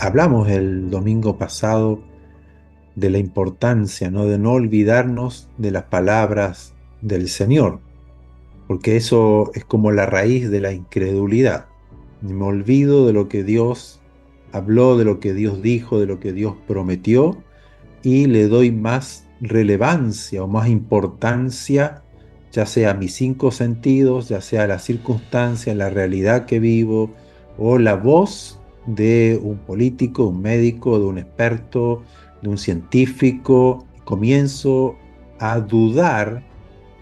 Hablamos el domingo pasado de la importancia, ¿no? De no olvidarnos de las palabras del Señor, porque eso es como la raíz de la incredulidad. Me olvido de lo que Dios habló, de lo que Dios dijo, de lo que Dios prometió, y le doy más relevancia o más importancia, ya sea a mis cinco sentidos, ya sea a la circunstancia, la realidad que vivo, o la voz de un político, de un médico, de un experto, de un científico. Comienzo a dudar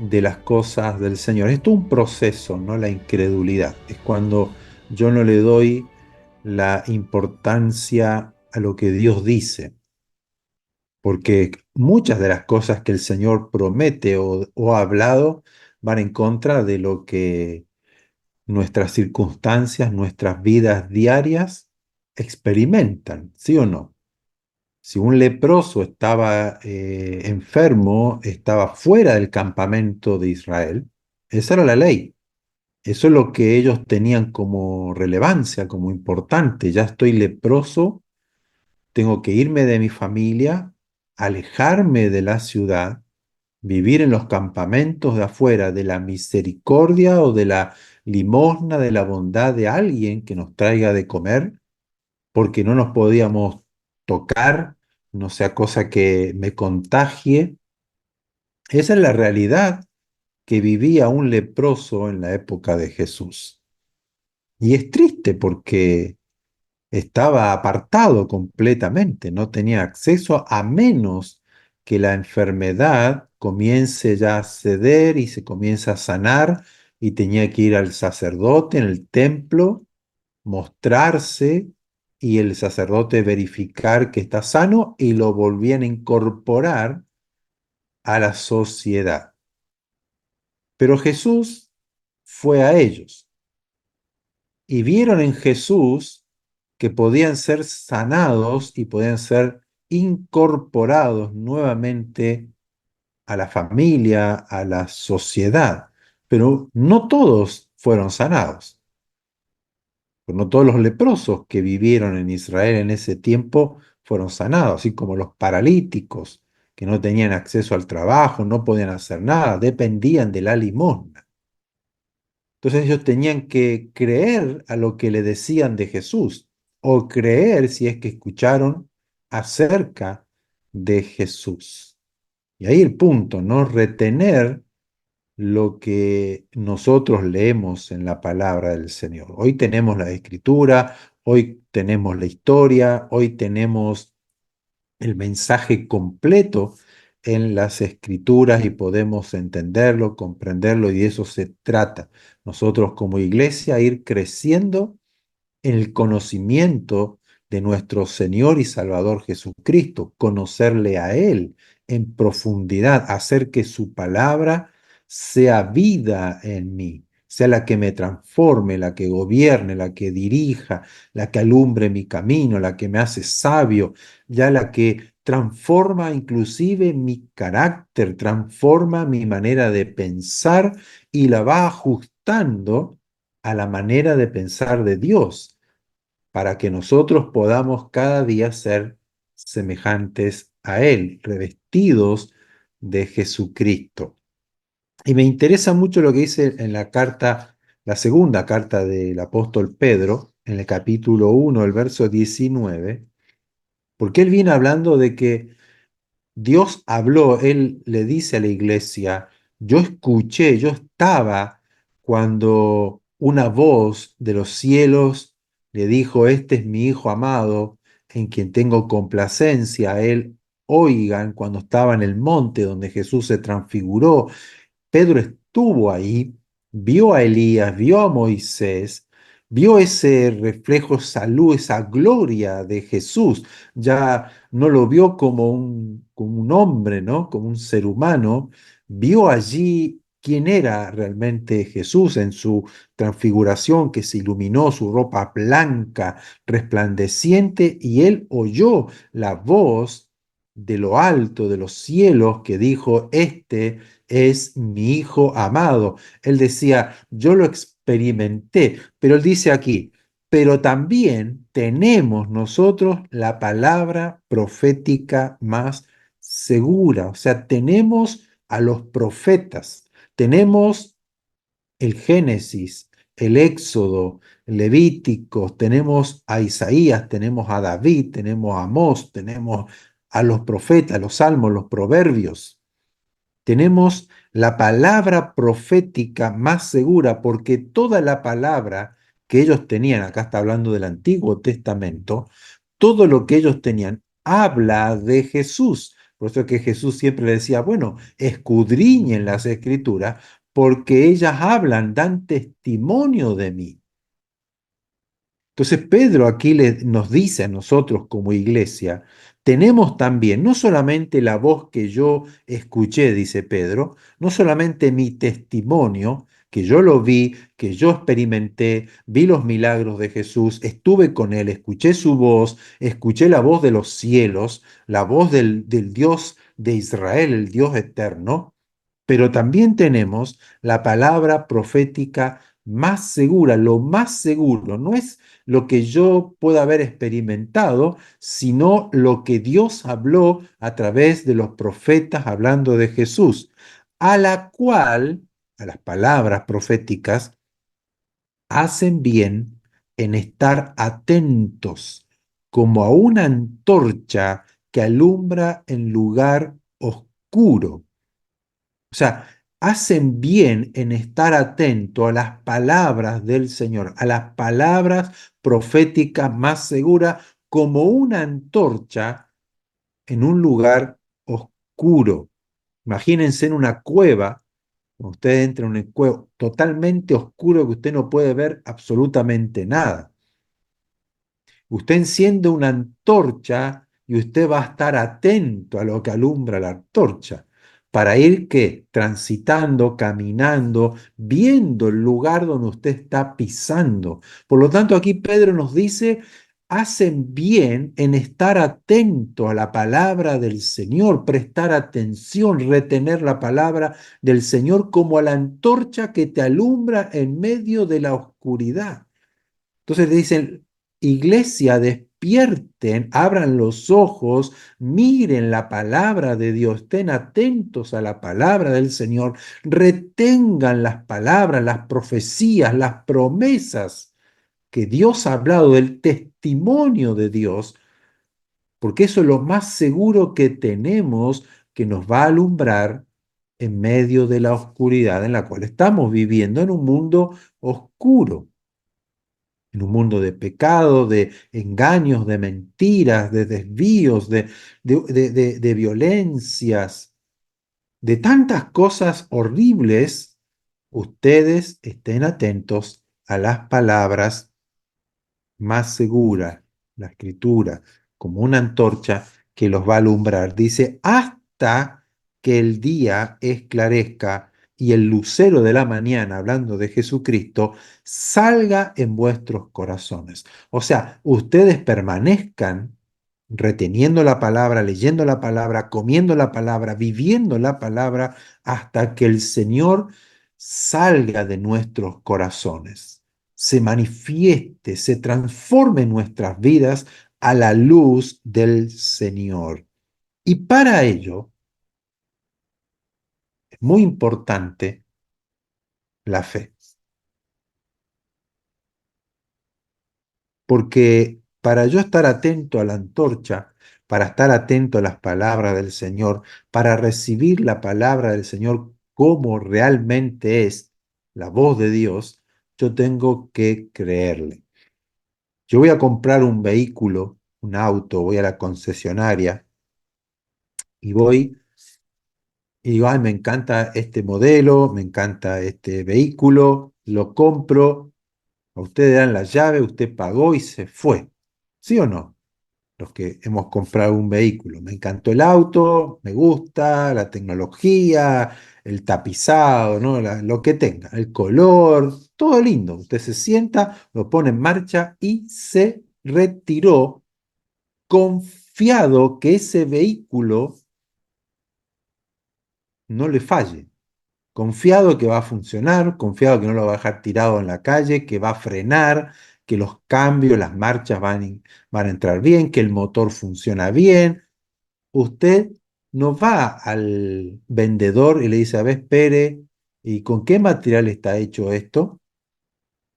de las cosas del Señor. Esto es un proceso, ¿no? La incredulidad. Es cuando yo no le doy la importancia a lo que Dios dice, porque muchas de las cosas que el Señor promete o ha hablado van en contra de lo que nuestras circunstancias, nuestras vidas diarias experimentan, ¿sí o no? Si un leproso estaba enfermo, estaba fuera del campamento de Israel, esa era la ley. Eso es lo que ellos tenían como relevancia, como importante. Ya estoy leproso, tengo que irme de mi familia, alejarme de la ciudad, vivir en los campamentos de afuera de la misericordia o de la limosna, de la bondad de alguien que nos traiga de comer, porque no nos podíamos tocar, no sea cosa que me contagie. Esa es la realidad que vivía un leproso en la época de Jesús. Y es triste porque estaba apartado completamente, no tenía acceso a menos que la enfermedad comience ya a ceder y se comienza a sanar, y tenía que ir al sacerdote en el templo, mostrarse, y el sacerdote verificar que está sano y lo volvían a incorporar a la sociedad. Pero Jesús fue a ellos y vieron en Jesús que podían ser sanados y podían ser incorporados nuevamente a la familia, a la sociedad. Pero no todos fueron sanados. No todos los leprosos que vivieron en Israel en ese tiempo fueron sanados, así como los paralíticos que no tenían acceso al trabajo, no podían hacer nada, dependían de la limosna. Entonces ellos tenían que creer a lo que le decían de Jesús, o creer si es que escucharon acerca de Jesús. Y ahí el punto, ¿no? Retener lo que nosotros leemos en la palabra del Señor. Hoy tenemos la Escritura, hoy tenemos la historia, hoy tenemos el mensaje completo en las Escrituras y podemos entenderlo, comprenderlo, y de eso se trata. Nosotros como iglesia ir creciendo en el conocimiento de nuestro Señor y Salvador Jesucristo, conocerle a Él en profundidad, hacer que su palabra sea vida en mí, sea la que me transforme, la que gobierne, la que dirija, la que alumbre mi camino, la que me hace sabio, ya la que transforma inclusive mi carácter, transforma mi manera de pensar y la va ajustando a la manera de pensar de Dios, para que nosotros podamos cada día ser semejantes a Él, revestidos de Jesucristo. Y me interesa mucho lo que dice en la carta, la segunda carta del apóstol Pedro, en el capítulo 1, el verso 19, porque él viene hablando de que Dios habló, él le dice a la iglesia: yo escuché, yo estaba cuando una voz de los cielos le dijo: este es mi Hijo amado, en quien tengo complacencia. A él oigan, cuando estaba en el monte donde Jesús se transfiguró. Pedro estuvo ahí, vio a Elías, vio a Moisés, vio ese reflejo, esa luz, esa gloria de Jesús. Ya no lo vio como un hombre, ¿no? Como un ser humano. Vio allí quién era realmente Jesús en su transfiguración, que se iluminó su ropa blanca, resplandeciente, y él oyó la voz de lo alto, de los cielos, que dijo: este es mi Hijo amado. Él decía: yo lo experimenté, pero él dice aquí: pero también tenemos nosotros la palabra profética más segura. O sea, tenemos a los profetas, tenemos el Génesis, el Éxodo, Levíticos, tenemos a Isaías, tenemos a David, tenemos a Amós, tenemos a los profetas, los salmos, los proverbios. Tenemos la palabra profética más segura porque toda la palabra que ellos tenían, acá está hablando del Antiguo Testamento, todo lo que ellos tenían habla de Jesús. Por eso es que Jesús siempre le decía, bueno, escudriñen las escrituras porque ellas hablan, dan testimonio de mí. Entonces Pedro aquí nos dice a nosotros como iglesia, tenemos también no solamente la voz que yo escuché, dice Pedro, no solamente mi testimonio, que yo lo vi, que yo experimenté, vi los milagros de Jesús, estuve con él, escuché su voz, escuché la voz de los cielos, la voz del Dios de Israel, el Dios eterno, pero también tenemos la palabra profética más segura. Lo más seguro no es lo que yo pueda haber experimentado, sino lo que Dios habló a través de los profetas hablando de Jesús, a la cual, a las palabras proféticas, hacen bien en estar atentos como a una antorcha que alumbra en lugar oscuro. O sea, hacen bien en estar atento a las palabras del Señor, a las palabras proféticas más seguras, como una antorcha en un lugar oscuro. Imagínense en una cueva, cuando usted entra en una cueva totalmente oscuro que usted no puede ver absolutamente nada. Usted enciende una antorcha y usted va a estar atento a lo que alumbra la antorcha, para ir ¿qué? Transitando, caminando, viendo el lugar donde usted está pisando. Por lo tanto, aquí Pedro nos dice, hacen bien en estar atento a la palabra del Señor, prestar atención, retener la palabra del Señor como a la antorcha que te alumbra en medio de la oscuridad. Entonces le dicen, iglesia, despierten, abran los ojos, miren la palabra de Dios, estén atentos a la palabra del Señor, retengan las palabras, las profecías, las promesas que Dios ha hablado, del testimonio de Dios, porque eso es lo más seguro que tenemos que nos va a alumbrar en medio de la oscuridad en la cual estamos viviendo en un mundo oscuro, en un mundo de pecado, de engaños, de mentiras, de desvíos, de violencias, de tantas cosas horribles. Ustedes estén atentos a las palabras más segura, la escritura, como una antorcha que los va a alumbrar. Dice, hasta que el día esclarezca y el lucero de la mañana, hablando de Jesucristo, salga en vuestros corazones. O sea, ustedes permanezcan reteniendo la palabra, leyendo la palabra, comiendo la palabra, viviendo la palabra, hasta que el Señor salga de nuestros corazones, se manifieste, se transforme en nuestras vidas a la luz del Señor. Y para ello es muy importante la fe, porque para yo estar atento a la antorcha, para estar atento a las palabras del Señor, para recibir la palabra del Señor como realmente es la voz de Dios, yo tengo que creerle. Yo voy a comprar un vehículo, un auto, voy a la concesionaria y voy y digo, ay, me encanta este modelo, me encanta este vehículo, lo compro, a usted le dan la llave, usted pagó y se fue. ¿Sí o no? Los que hemos comprado un vehículo. Me encantó el auto, me gusta la tecnología, el tapizado, ¿no? Lo que tenga, el color, todo lindo. Usted se sienta, lo pone en marcha y se retiró confiado que ese vehículo no le falle, confiado que va a funcionar, confiado que no lo va a dejar tirado en la calle, que va a frenar, que los cambios, las marchas van a entrar bien, que el motor funciona bien. Usted no va al vendedor y le dice, a ver, espere, ¿y con qué material está hecho esto?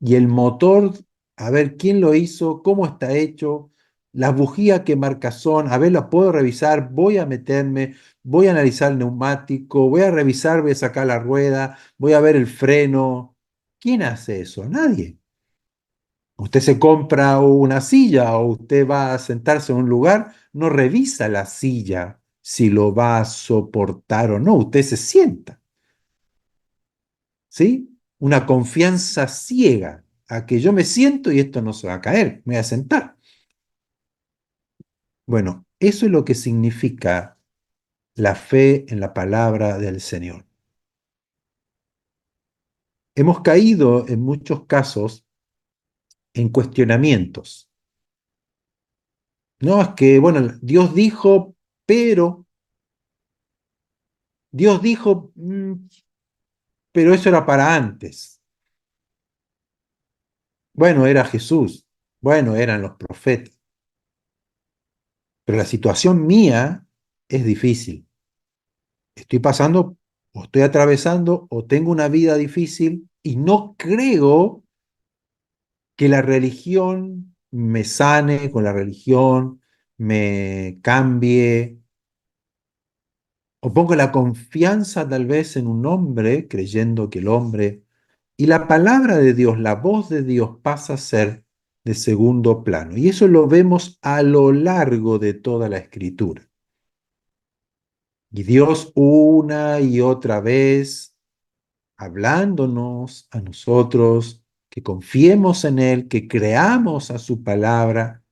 Y el motor, a ver quién lo hizo, cómo está hecho, las bujías qué marca son, a ver, las puedo revisar, voy a meterme, voy a analizar el neumático, voy a revisar, voy a sacar la rueda, voy a ver el freno. ¿Quién hace eso? Nadie. Usted se compra una silla o usted va a sentarse en un lugar, no revisa la silla si lo va a soportar o no, usted se sienta. ¿Sí? Una confianza ciega a que yo me siento y esto no se va a caer, me voy a sentar. Bueno, eso es lo que significa la fe en la palabra del Señor. Hemos caído en muchos casos en cuestionamientos. No, es que, bueno, pero, Dios dijo, pero eso era para antes. Bueno, era Jesús. Bueno, eran los profetas. Pero la situación mía es difícil. Estoy pasando o estoy atravesando o tengo una vida difícil y no creo que la religión me sane, con la religión me cambie, o pongo la confianza tal vez en un hombre, creyendo que el hombre y la palabra de Dios, la voz de Dios pasa a ser de segundo plano. Y eso lo vemos a lo largo de toda la escritura. Y Dios una y otra vez hablándonos a nosotros, que confiemos en Él, que creamos a su palabra,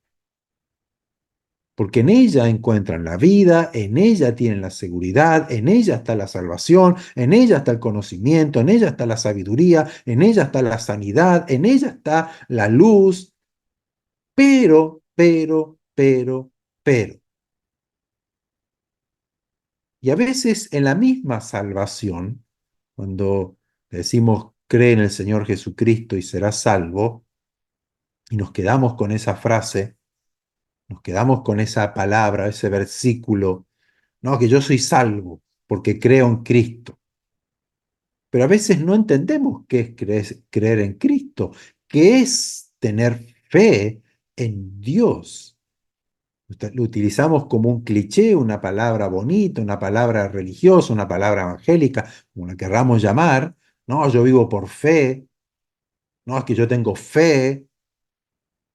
porque en ella encuentran la vida, en ella tienen la seguridad, en ella está la salvación, en ella está el conocimiento, en ella está la sabiduría, en ella está la sanidad, en ella está la luz, pero. Y a veces en la misma salvación, cuando decimos cree en el Señor Jesucristo y serás salvo, y nos quedamos con esa frase, nos quedamos con esa palabra, ese versículo, no, que yo soy salvo porque creo en Cristo. Pero a veces no entendemos qué es creer en Cristo, qué es tener fe en Dios. Lo utilizamos como un cliché, una palabra bonita, una palabra religiosa, una palabra evangélica, como la querramos llamar. No, yo vivo por fe, no, es que yo tengo fe,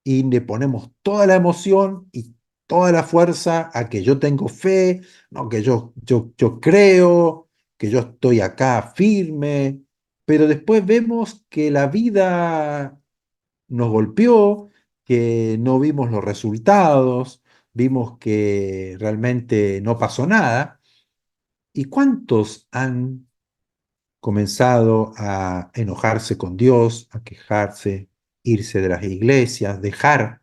y le ponemos toda la emoción y toda la fuerza a que yo tengo fe, no, que yo creo, que yo estoy acá firme, pero después vemos que la vida nos golpeó, que no vimos los resultados, vimos que realmente no pasó nada. ¿Y cuántos han comenzado a enojarse con Dios, a quejarse, irse de las iglesias, dejar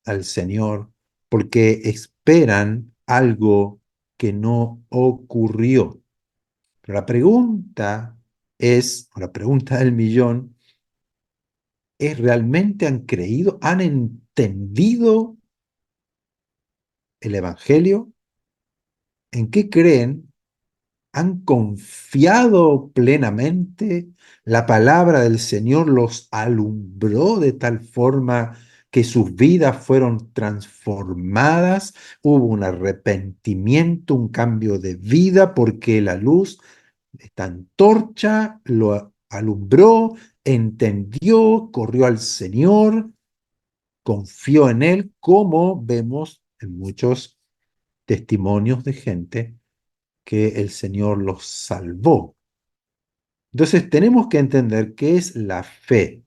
al Señor, porque esperan algo que no ocurrió? Pero la pregunta es, o la pregunta del millón, ¿es realmente han creído, han entendido el Evangelio? ¿En qué creen? ¿Han confiado plenamente? ¿La palabra del Señor los alumbró de tal forma que sus vidas fueron transformadas? Hubo un arrepentimiento, un cambio de vida, porque la luz, esta antorcha, lo alumbró, entendió, corrió al Señor, confió en Él, como vemos en muchos testimonios de gente que el Señor los salvó. Entonces tenemos que entender qué es la fe.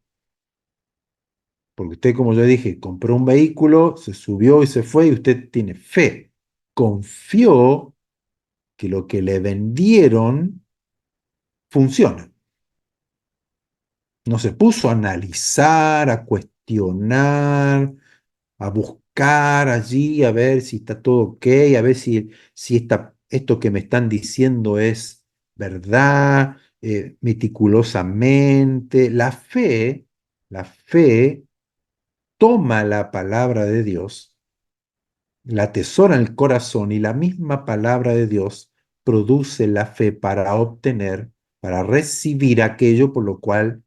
Porque usted, como yo dije, compró un vehículo, se subió y se fue y usted tiene fe. Confió que lo que le vendieron funciona. No se puso a analizar, a cuestionar, a buscar allí, a ver si está todo ok, a ver si esto que me están diciendo es verdad, meticulosamente. La fe toma la palabra de Dios, la atesora en el corazón y la misma palabra de Dios produce la fe para obtener, para recibir aquello por lo cual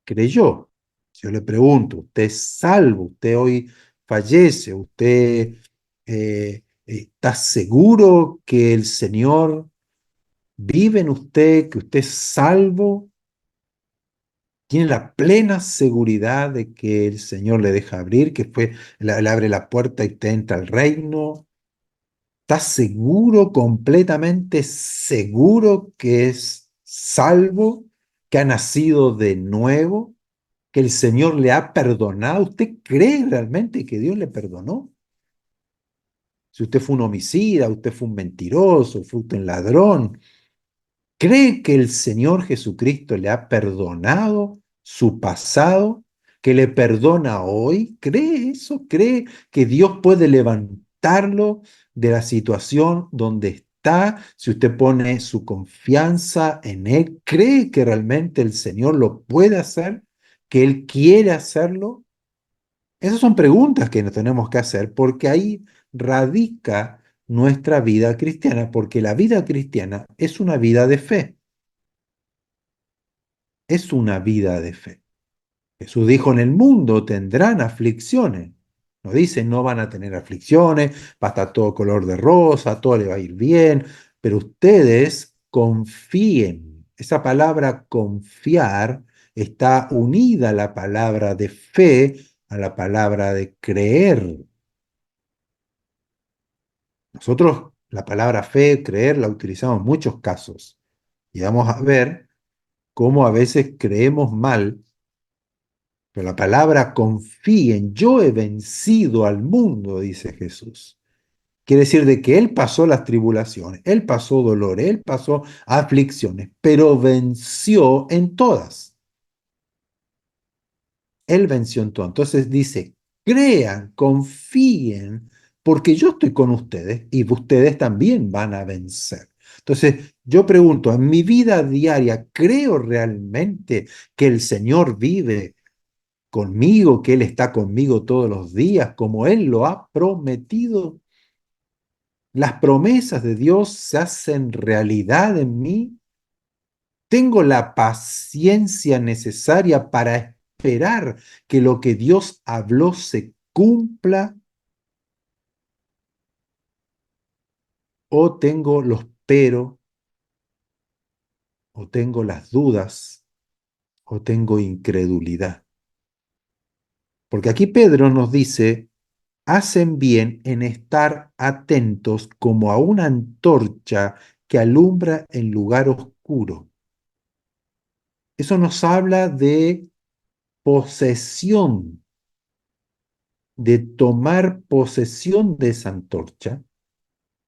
creyó. Si yo le pregunto, ¿usted es salvo? ¿Usted hoy fallece? ¿Usted está seguro que el Señor vive en usted, que usted es salvo? ¿Tiene la plena seguridad de que el Señor le deja abrir, que le abre la puerta y usted entra al reino? ¿Está seguro, completamente seguro que es salvo, que ha nacido de nuevo, que el Señor le ha perdonado? ¿Usted cree realmente que Dios le perdonó? Si usted fue un homicida, usted fue un mentiroso, fue usted un ladrón, ¿cree que el Señor Jesucristo le ha perdonado su pasado? ¿Que le perdona hoy? ¿Cree eso? ¿Cree que Dios puede levantarlo de la situación donde está? Si usted pone su confianza en Él, ¿cree que realmente el Señor lo puede hacer? ¿Que Él quiere hacerlo? Esas son preguntas que nos tenemos que hacer porque ahí radica nuestra vida cristiana, porque la vida cristiana es una vida de fe. Es una vida de fe. Jesús dijo, en el mundo tendrán aflicciones. No dice, no van a tener aflicciones, va a estar todo color de rosa, todo le va a ir bien, pero ustedes confíen. Esa palabra confiar está unida a la palabra de fe, a la palabra de creer. Nosotros la palabra fe, creer, la utilizamos en muchos casos y vamos a ver cómo a veces creemos mal. Pero la palabra confíen, yo he vencido al mundo, dice Jesús. Quiere decir de que Él pasó las tribulaciones, Él pasó dolores, Él pasó aflicciones, pero venció en todas. Él venció en todas. Entonces dice, crean, confíen, porque yo estoy con ustedes y ustedes también van a vencer. Entonces, yo pregunto, en mi vida diaria, ¿creo realmente que el Señor vive conmigo, que Él está conmigo todos los días, como Él lo ha prometido? Las promesas de Dios se hacen realidad en mí. Tengo la paciencia necesaria para esperar que lo que Dios habló se cumpla, o tengo los pero, o tengo las dudas, o tengo incredulidad. Porque aquí Pedro nos dice, hacen bien en estar atentos como a una antorcha que alumbra en lugar oscuro. Eso nos habla de posesión, de tomar posesión de esa antorcha,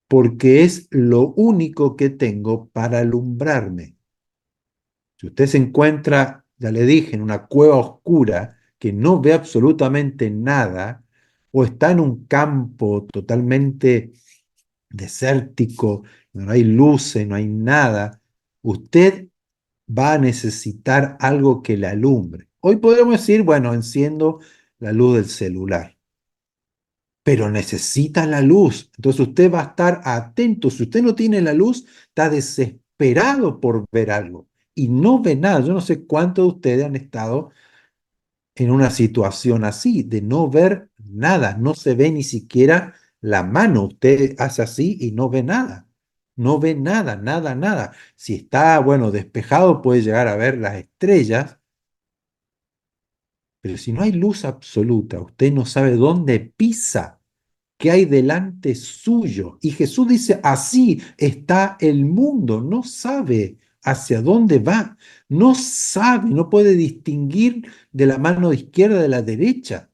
porque es lo único que tengo para alumbrarme. Si usted se encuentra, ya le dije, en una cueva oscura que no ve absolutamente nada, o está en un campo totalmente desértico, no hay luces, no hay nada, usted va a necesitar algo que le alumbre. Hoy podemos decir, bueno, enciendo la luz del celular, pero necesita la luz. Entonces usted va a estar atento. Si usted no tiene la luz, está desesperado por ver algo y no ve nada. Yo no sé cuántos de ustedes han estado en una situación así, de no ver nada, no se ve ni siquiera la mano. Usted hace así y no ve nada. No ve nada, nada, nada. Si está, bueno, despejado, puede llegar a ver las estrellas, pero si no hay luz absoluta, usted no sabe dónde pisa, qué hay delante suyo. Y Jesús dice, así está el mundo, no sabe hacia dónde va, no sabe, no puede distinguir de la mano izquierda de la derecha.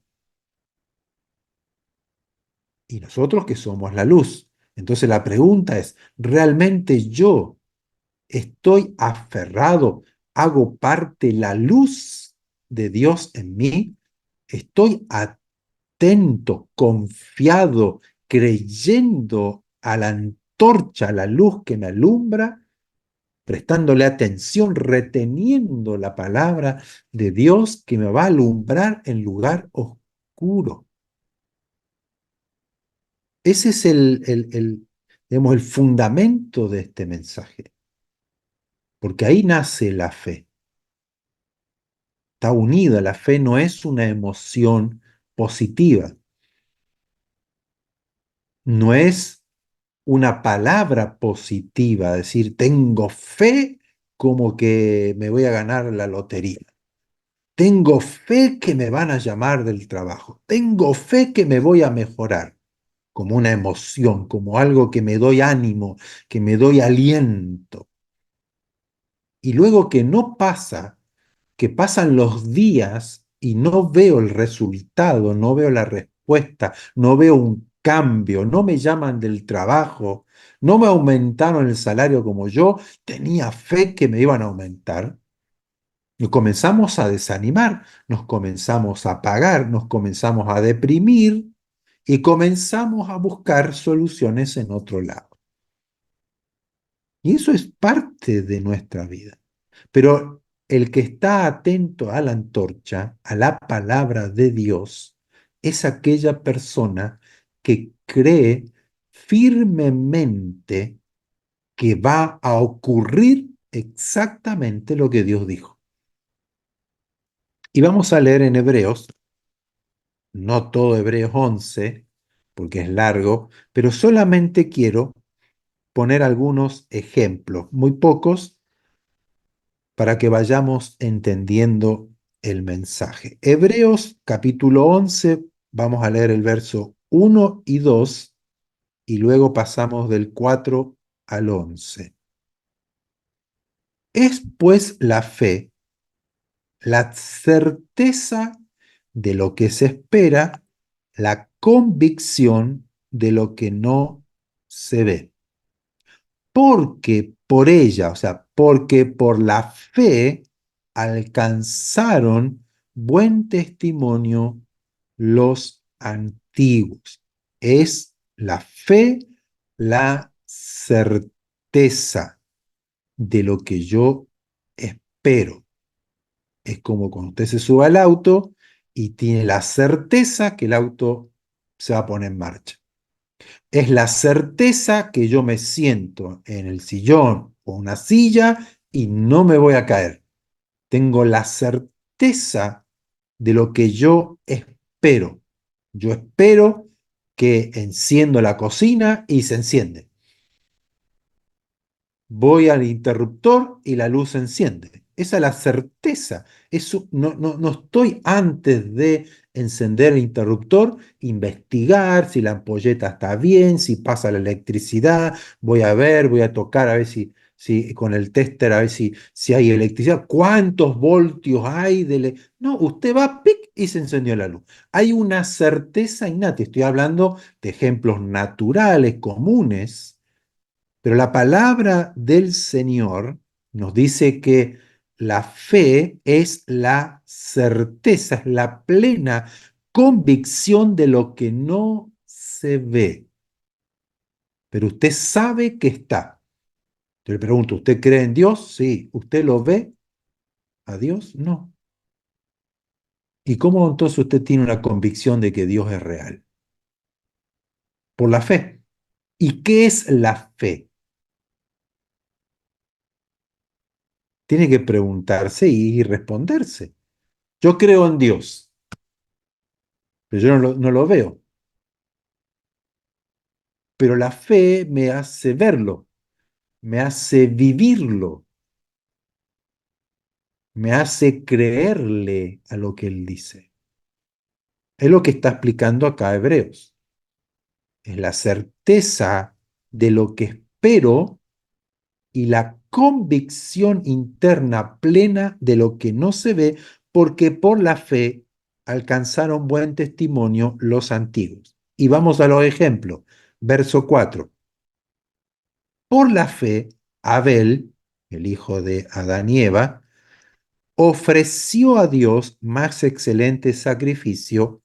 Y nosotros que somos la luz. Entonces la pregunta es, ¿realmente yo estoy aferrado, hago parte la luz de Dios en mí? ¿Estoy atento, confiado, creyendo a la antorcha, a la luz que me alumbra, prestándole atención, reteniendo la palabra de Dios que me va a alumbrar en lugar oscuro? oscuro. Ese es digamos, el fundamento de este mensaje, porque ahí nace la fe. Está unida, la fe no es una emoción positiva, no es una palabra positiva, decir, tengo fe como que me voy a ganar la lotería. Tengo fe que me van a llamar del trabajo. Tengo fe que me voy a mejorar, como una emoción, como algo que me doy ánimo, que me doy aliento. Y luego que no pasa, que pasan los días y no veo el resultado, no veo la respuesta, no veo un cambio, no me llaman del trabajo, no me aumentaron el salario como yo tenía fe que me iban a aumentar. Nos comenzamos a desanimar, nos comenzamos a apagar, nos comenzamos a deprimir y comenzamos a buscar soluciones en otro lado. Y eso es parte de nuestra vida. Pero el que está atento a la antorcha, a la palabra de Dios, es aquella persona que cree firmemente que va a ocurrir exactamente lo que Dios dijo. Y vamos a leer en Hebreos, no todo Hebreos 11, porque es largo, pero solamente quiero poner algunos ejemplos, muy pocos, para que vayamos entendiendo el mensaje. Hebreos capítulo 11, vamos a leer el verso 1 y 2 y luego pasamos del 4 al 11. Es pues la fe, la certeza de lo que se espera, la convicción de lo que no se ve. Porque por ella, o sea, porque por la fe alcanzaron buen testimonio los antiguos. Es la fe, la certeza de lo que yo espero. Es como cuando usted se sube al auto y tiene la certeza que el auto se va a poner en marcha. Es la certeza que yo me siento en el sillón o una silla y no me voy a caer. Tengo la certeza de lo que yo espero. Yo espero que enciendo la cocina y se enciende. Voy al interruptor y la luz se enciende. Esa es la certeza. Eso, no estoy antes de encender el interruptor, investigar si la ampolleta está bien, si pasa la electricidad, voy a ver, voy a tocar a ver si con el tester a ver si hay electricidad, cuántos voltios hay No, usted va, pic, y se encendió la luz. Hay una certeza innata. Estoy hablando de ejemplos naturales, comunes, pero la palabra del Señor nos dice que la fe es la certeza, es la plena convicción de lo que no se ve. Pero usted sabe que está. Yo le pregunto, ¿usted cree en Dios? Sí. ¿Usted lo ve? ¿A Dios? No. ¿Y cómo entonces usted tiene una convicción de que Dios es real? Por la fe. ¿Y qué es la fe? Tiene que preguntarse y responderse. Yo creo en Dios, pero yo no lo veo. Pero la fe me hace verlo, me hace vivirlo, me hace creerle a lo que él dice. Es lo que está explicando acá Hebreos. Es la certeza de lo que espero y la convicción interna plena de lo que no se ve, porque por la fe alcanzaron buen testimonio los antiguos. Y vamos a los ejemplos. Verso 4. Por la fe, Abel, el hijo de Adán y Eva, ofreció a Dios más excelente sacrificio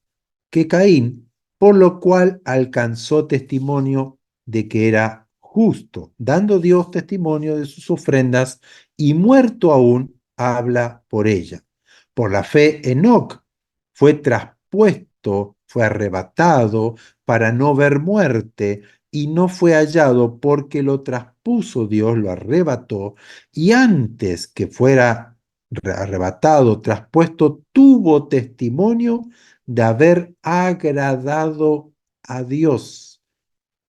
que Caín, por lo cual alcanzó testimonio de que era justo, dando Dios testimonio de sus ofrendas, y muerto aún habla por ella. Por la fe, Enoc fue traspuesto muerto, fue arrebatado para no ver muerte, y no fue hallado porque lo traspuso Dios, lo arrebató, y antes que fuera arrebatado, traspuesto, tuvo testimonio de haber agradado a Dios.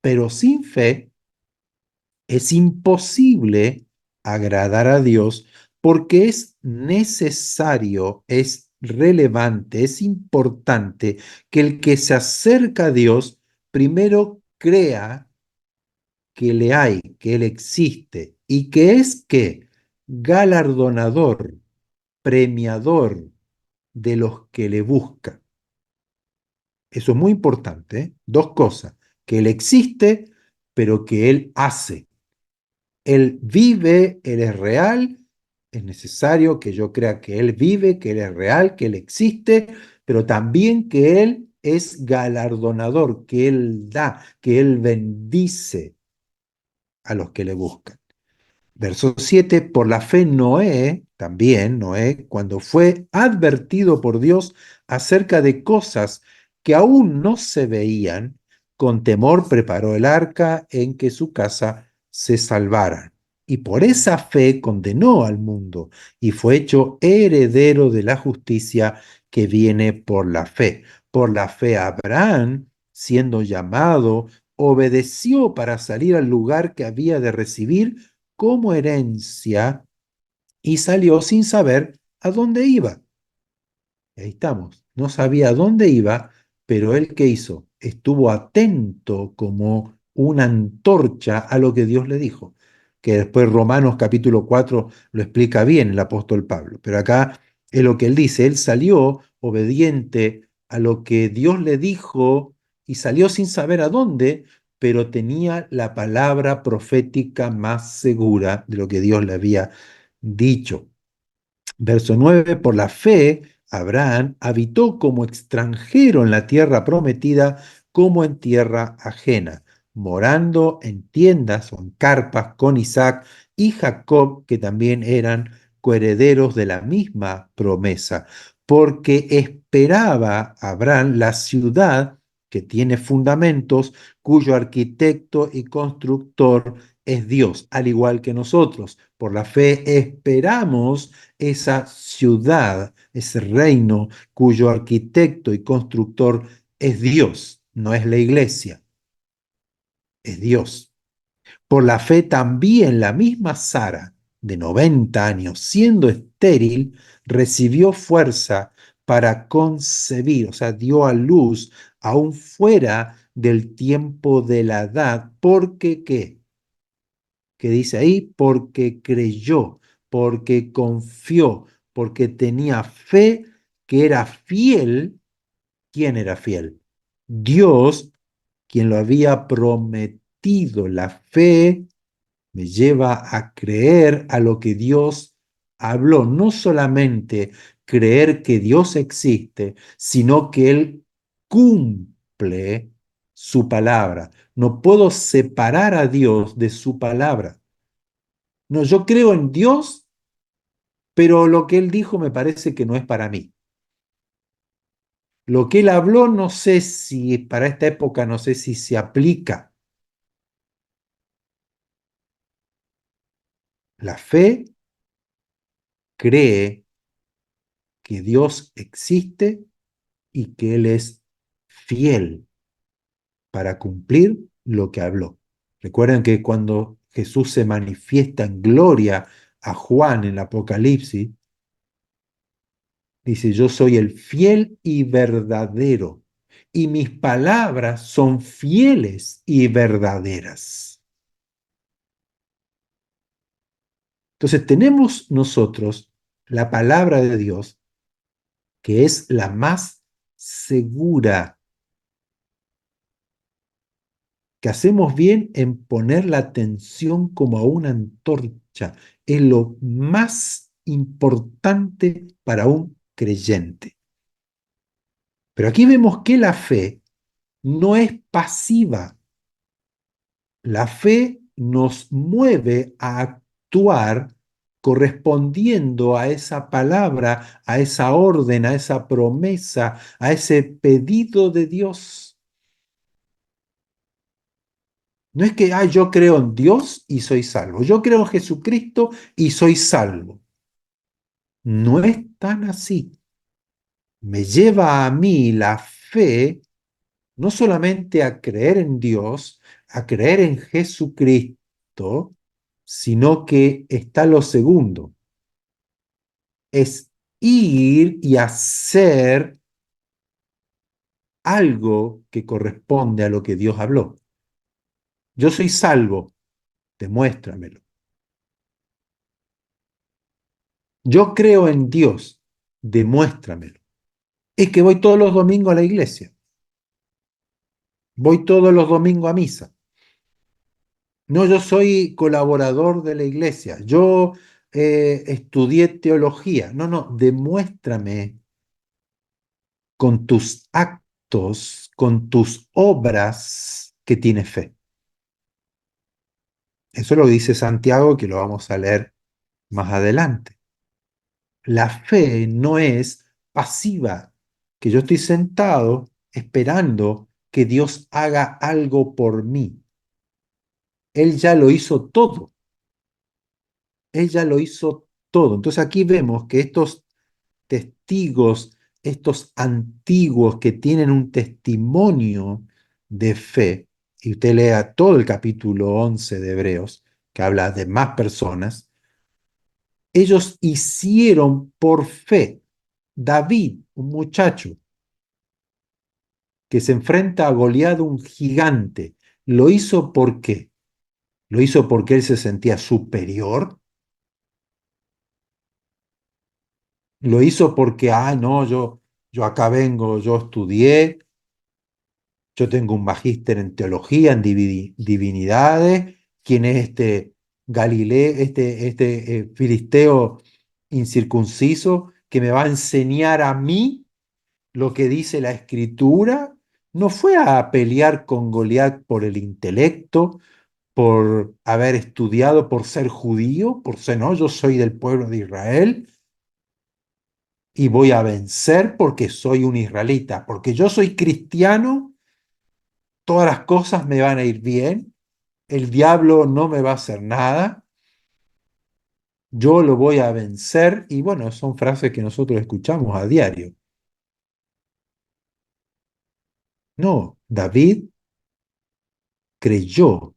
Pero sin fe es imposible agradar a Dios porque es necesario, es relevante, es importante que el que se acerca a Dios primero crea que le hay, que Él existe y que es que galardonador, premiador de los que le buscan. Eso es muy importante, ¿eh? Dos cosas, que Él existe, pero que Él hace. Él vive, Él es real, es necesario que yo crea que Él vive, que Él es real, que Él existe, pero también que Él es galardonador, que Él da, que Él bendice a los que le buscan. Verso 7, por la fe Noé, también Noé, cuando fue advertido por Dios acerca de cosas que aún no se veían, con temor preparó el arca en que su casa se salvara. Y por esa fe condenó al mundo y fue hecho heredero de la justicia que viene por la fe. Por la fe Abraham, siendo llamado, obedeció para salir al lugar que había de recibir como herencia y salió sin saber a dónde iba. Ahí estamos. No sabía a dónde iba, pero él ¿qué hizo? Estuvo atento como una antorcha a lo que Dios le dijo, que después Romanos capítulo 4 lo explica bien el apóstol Pablo. Pero acá es lo que él dice, él salió obediente a lo que Dios le dijo y salió sin saber a dónde, pero tenía la palabra profética más segura de lo que Dios le había dicho. Verso 9, por la fe, Abraham habitó como extranjero en la tierra prometida, como en tierra ajena, morando en tiendas o en carpas con Isaac y Jacob, que también eran coherederos de la misma promesa, porque esperaba Abraham la ciudad que tiene fundamentos, cuyo arquitecto y constructor es Dios, al igual que nosotros. Por la fe esperamos esa ciudad, ese reino cuyo arquitecto y constructor es Dios, no es la iglesia, es Dios. Por la fe también la misma Sara, de 90 años, siendo estéril, recibió fuerza para concebir, o sea, dio a luz aún fuera del tiempo de la edad, porque ¿qué? Que dice ahí, porque creyó, porque confió, porque tenía fe que era fiel. ¿Quién era fiel? Dios, quien lo había prometido. La fe me lleva a creer a lo que Dios habló, no solamente creer que Dios existe, sino que Él cumple su palabra. No puedo separar a Dios de su palabra. No, yo creo en Dios, pero lo que Él dijo me parece que no es para mí. Lo que Él habló, no sé si para esta época, no sé si se aplica. La fe cree que Dios existe y que Él es fiel para cumplir lo que habló. Recuerden que cuando Jesús se manifiesta en gloria a Juan en el Apocalipsis, dice, yo soy el fiel y verdadero, y mis palabras son fieles y verdaderas. Entonces tenemos nosotros la palabra de Dios, que es la más segura, que hacemos bien en poner la atención como a una antorcha. Es lo más importante para un creyente. Pero aquí vemos que la fe no es pasiva. La fe nos mueve a actuar correspondiendo a esa palabra, a esa orden, a esa promesa, a ese pedido de Dios. No es que, yo creo en Dios y soy salvo. Yo creo en Jesucristo y soy salvo. No es tan así. Me lleva a mí la fe no solamente a creer en Dios, a creer en Jesucristo, sino que está lo segundo, es ir y hacer algo que corresponde a lo que Dios habló. Yo soy salvo, demuéstramelo. Yo creo en Dios, demuéstramelo. Es que voy todos los domingos a la iglesia, voy todos los domingos a misa. No, yo soy colaborador de la iglesia, yo estudié teología. No, no, demuéstrame con tus actos, con tus obras que tienes fe. Eso lo dice Santiago, que lo vamos a leer más adelante. La fe no es pasiva, que yo estoy sentado esperando que Dios haga algo por mí. Él ya lo hizo todo. Él ya lo hizo todo. Entonces aquí vemos que estos testigos, estos antiguos que tienen un testimonio de fe, y usted lea todo el capítulo 11 de Hebreos, que habla de más personas, ellos hicieron por fe. David, un muchacho que se enfrenta a Goliat, un gigante, ¿lo hizo por qué? ¿Lo hizo porque él se sentía superior? ¿Lo hizo porque, no, yo acá vengo, yo estudié, yo tengo un magíster en teología, en divinidades? ¿Quién es este Galileo, este filisteo incircunciso que me va a enseñar a mí lo que dice la escritura? No fue a pelear con Goliat por el intelecto, por haber estudiado, por ser judío, por ser, no, yo soy del pueblo de Israel y voy a vencer porque soy un israelita, porque yo soy cristiano, todas las cosas me van a ir bien, el diablo no me va a hacer nada, yo lo voy a vencer. Y bueno, son frases que nosotros escuchamos a diario. No, David creyó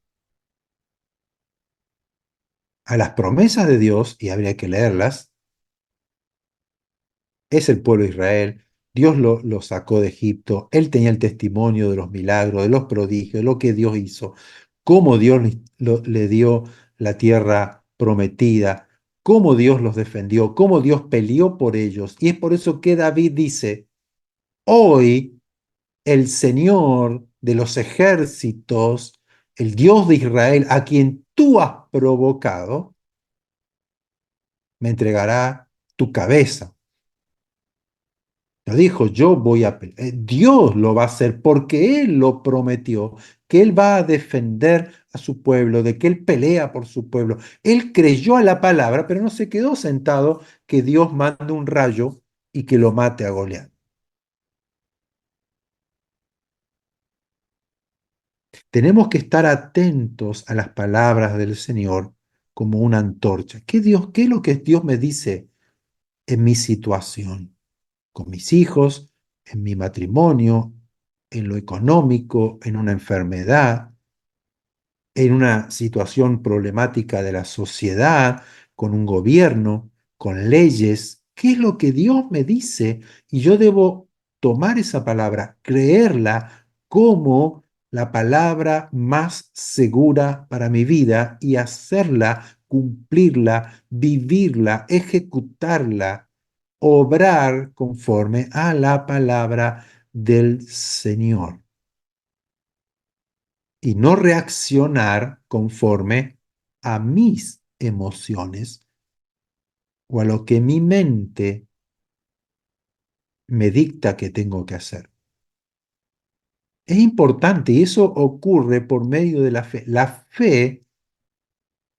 a las promesas de Dios, y habría que leerlas. Es el pueblo de Israel, Dios lo sacó de Egipto, él tenía el testimonio de los milagros, de los prodigios, de lo que Dios hizo, cómo Dios le dio la tierra prometida, cómo Dios los defendió, cómo Dios peleó por ellos. Y es por eso que David dice, hoy el Señor de los ejércitos, el Dios de Israel, a quien tú has provocado, me entregará tu cabeza. No dijo, yo voy a pelear. Dios lo va a hacer porque Él lo prometió, que Él va a defender a su pueblo, de que Él pelea por su pueblo. Él creyó a la palabra, pero no se quedó sentado que Dios mande un rayo y que lo mate a Goliat. Tenemos que estar atentos a las palabras del Señor como una antorcha. ¿Qué es lo que Dios me dice en mi situación? Con mis hijos, en mi matrimonio, en lo económico, en una enfermedad, en una situación problemática de la sociedad, con un gobierno, con leyes. ¿Qué es lo que Dios me dice? Y yo debo tomar esa palabra, creerla como la palabra más segura para mi vida y hacerla, cumplirla, vivirla, ejecutarla, obrar conforme a la palabra del Señor y no reaccionar conforme a mis emociones o a lo que mi mente me dicta que tengo que hacer. Es importante y eso ocurre por medio de la fe. La fe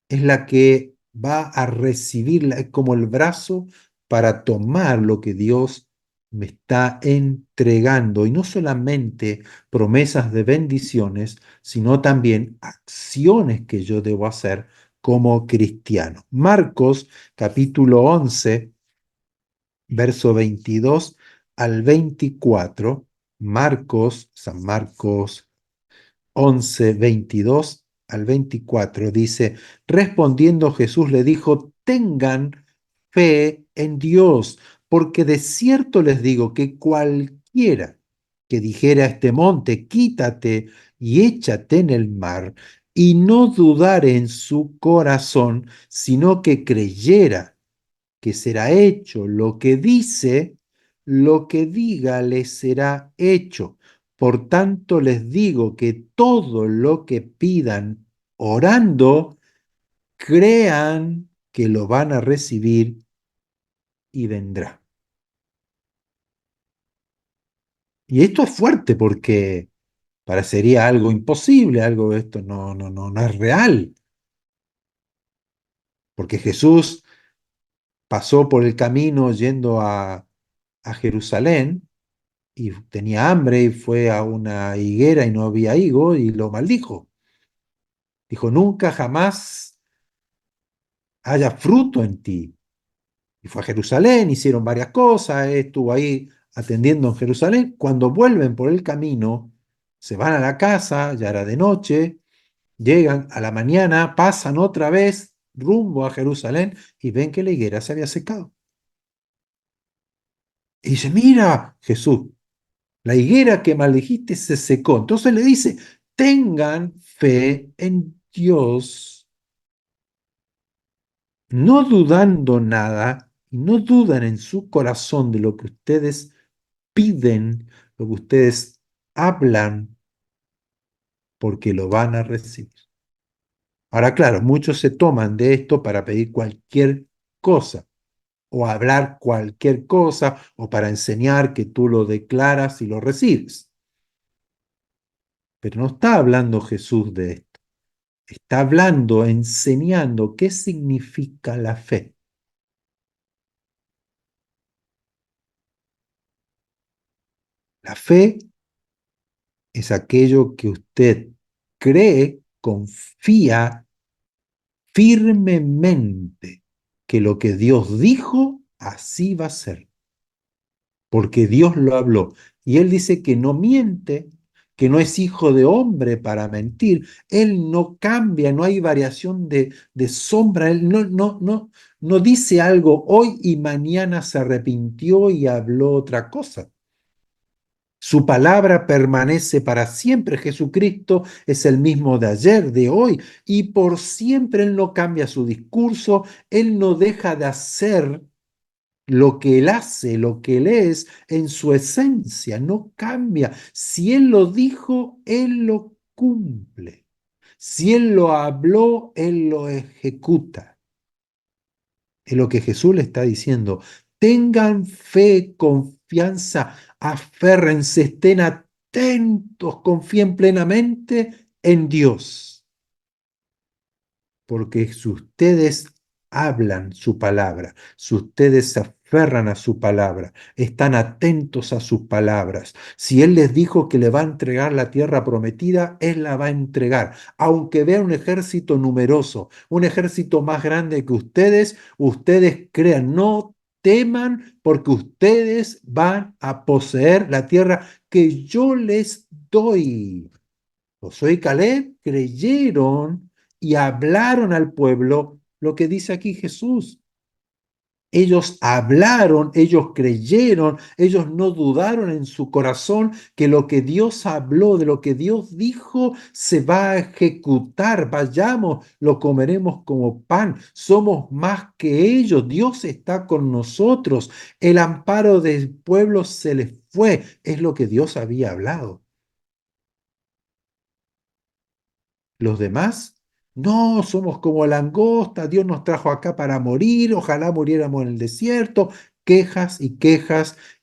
es la que va a recibirla, es como el brazo para tomar lo que Dios me está entregando. Y no solamente promesas de bendiciones, sino también acciones que yo debo hacer como cristiano. Marcos capítulo 11 verso 22 al 24. San Marcos 11 22 al 24 dice, respondiendo Jesús le dijo, tengan fe en Dios, porque de cierto les digo que cualquiera que dijera a este monte, quítate y échate en el mar, y no dudare en su corazón, sino que creyera que será hecho lo que dice, lo que diga le será hecho. Por tanto les digo que todo lo que pidan orando, crean que lo van a recibir y vendrá. Y esto es fuerte porque parecería algo imposible, algo de esto no es real, porque Jesús pasó por el camino yendo a Jerusalén y tenía hambre y fue a una higuera y no había higo y lo maldijo. Dijo, nunca jamás haya fruto en ti. Y fue a Jerusalén, hicieron varias cosas, estuvo ahí atendiendo en Jerusalén. Cuando vuelven por el camino, se van a la casa, ya era de noche, llegan a la mañana, pasan otra vez rumbo a Jerusalén y ven que la higuera se había secado. Y dice, mira, Jesús, la higuera que maldijiste se secó. Entonces le dice, tengan fe en Dios, no dudando nada, y no dudan en su corazón de lo que ustedes piden, lo que ustedes hablan, porque lo van a recibir. Ahora, claro, muchos se toman de esto para pedir cualquier cosa, o hablar cualquier cosa, o para enseñar que tú lo declaras y lo recibes. Pero no está hablando Jesús de esto. Está hablando, enseñando qué significa la fe. La fe es aquello que usted cree, confía firmemente que lo que Dios dijo, así va a ser, porque Dios lo habló. Y Él dice que no miente, que no es hijo de hombre para mentir. Él no cambia, no hay variación de sombra. Él no dice algo hoy y mañana se arrepintió y habló otra cosa. Su palabra permanece para siempre. Jesucristo es el mismo de ayer, de hoy, y por siempre Él no cambia su discurso, Él no deja de hacer lo que Él hace, lo que Él es en su esencia, no cambia. Si Él lo dijo, Él lo cumple. Si Él lo habló, Él lo ejecuta. Es lo que Jesús le está diciendo. Tengan fe, confianza, aférrense, estén atentos, confíen plenamente en Dios. Porque si ustedes hablan su palabra, si ustedes se aferran a su palabra, están atentos a sus palabras, si Él les dijo que le va a entregar la tierra prometida, Él la va a entregar. Aunque vea un ejército numeroso, un ejército más grande que ustedes crean, no teman porque ustedes van a poseer la tierra que yo les doy. Josué y Caleb creyeron y hablaron al pueblo lo que dice aquí Jesús. Ellos hablaron, ellos creyeron, ellos no dudaron en su corazón que lo que Dios habló, de lo que Dios dijo, se va a ejecutar. Vayamos, lo comeremos como pan. Somos más que ellos. Dios está con nosotros. El amparo del pueblo se les fue. Es lo que Dios había hablado. Los demás, no, somos como langosta, Dios nos trajo acá para morir, ojalá muriéramos en el desierto, quejas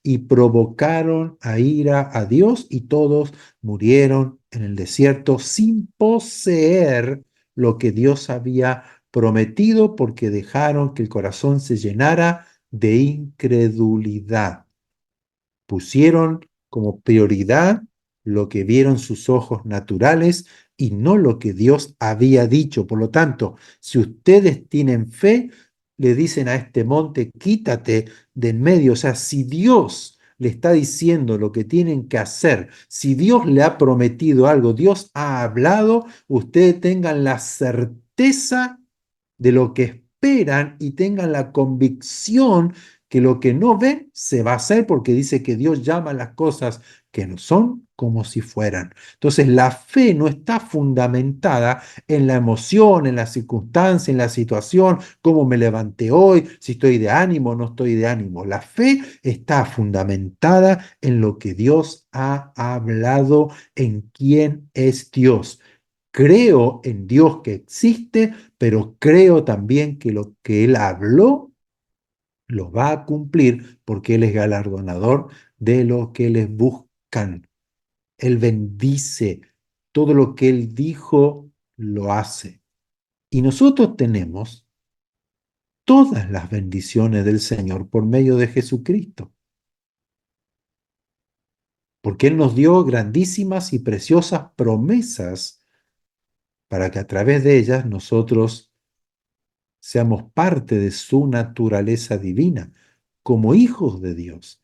y provocaron a ira a Dios y todos murieron en el desierto sin poseer lo que Dios había prometido porque dejaron que el corazón se llenara de incredulidad. Pusieron como prioridad lo que vieron sus ojos naturales y no lo que Dios había dicho. Por lo tanto, si ustedes tienen fe, le dicen a este monte, quítate de en medio. O sea, si Dios le está diciendo lo que tienen que hacer, si Dios le ha prometido algo, Dios ha hablado, ustedes tengan la certeza de lo que esperan y tengan la convicción que lo que no ven se va a hacer porque dice que Dios llama las cosas que no son como si fueran. Entonces la fe no está fundamentada en la emoción, en la circunstancia, en la situación, cómo me levanté hoy, si estoy de ánimo o no estoy de ánimo. La fe está fundamentada en lo que Dios ha hablado, en quién es Dios. Creo en Dios que existe, pero creo también que lo que Él habló lo va a cumplir porque Él es galardonador de lo que les buscan. Él bendice todo lo que Él dijo, lo hace. Y nosotros tenemos todas las bendiciones del Señor por medio de Jesucristo, porque Él nos dio grandísimas y preciosas promesas para que a través de ellas nosotros seamos parte de su naturaleza divina, como hijos de Dios.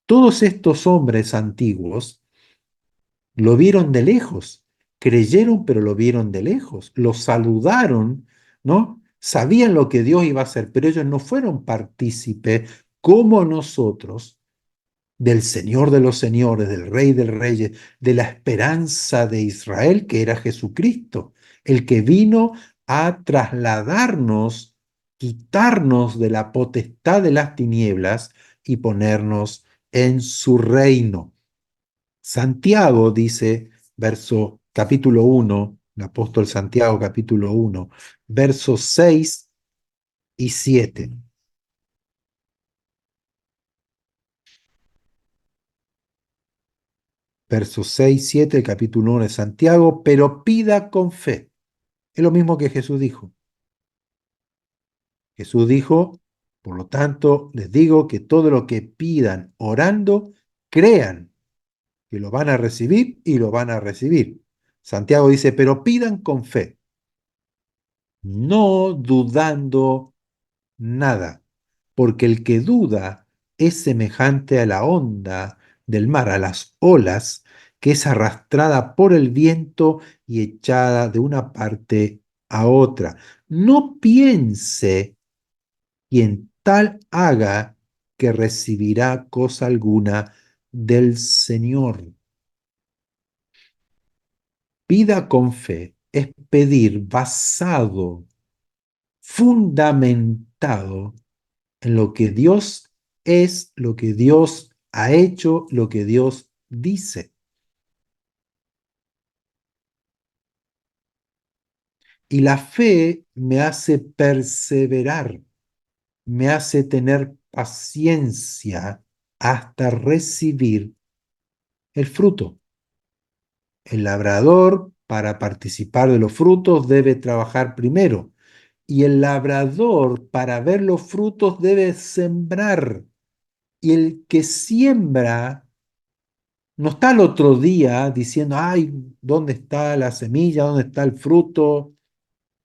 Todos estos hombres antiguos lo vieron de lejos, creyeron, pero lo vieron de lejos, lo saludaron, ¿no? Sabían lo que Dios iba a hacer, pero ellos no fueron partícipes como nosotros del Señor de los señores, del Rey de reyes, de la esperanza de Israel, que era Jesucristo, el que vino a trasladarnos, quitarnos de la potestad de las tinieblas y ponernos en su reino. Santiago dice, capítulo 1, el apóstol Santiago, capítulo 1, versos 6 y 7. Versos 6, 7, el capítulo 1 de Santiago, pero pida con fe. Es lo mismo que Jesús dijo. Jesús dijo, por lo tanto, les digo que todo lo que pidan orando, crean que lo van a recibir y lo van a recibir. Santiago dice, pero pidan con fe, no dudando nada, porque el que duda es semejante a la onda del mar, a las olas, que es arrastrada por el viento y echada de una parte a otra. No piense quien tal haga que recibirá cosa alguna del Señor. Pida con fe es pedir basado, fundamentado en lo que Dios es, lo que Dios ha hecho, lo que Dios dice. Y la fe me hace perseverar, me hace tener paciencia hasta recibir el fruto. El labrador, para participar de los frutos, debe trabajar primero. Y el labrador, para ver los frutos, debe sembrar. Y el que siembra no está el otro día diciendo, ay, ¿dónde está la semilla? ¿Dónde está el fruto?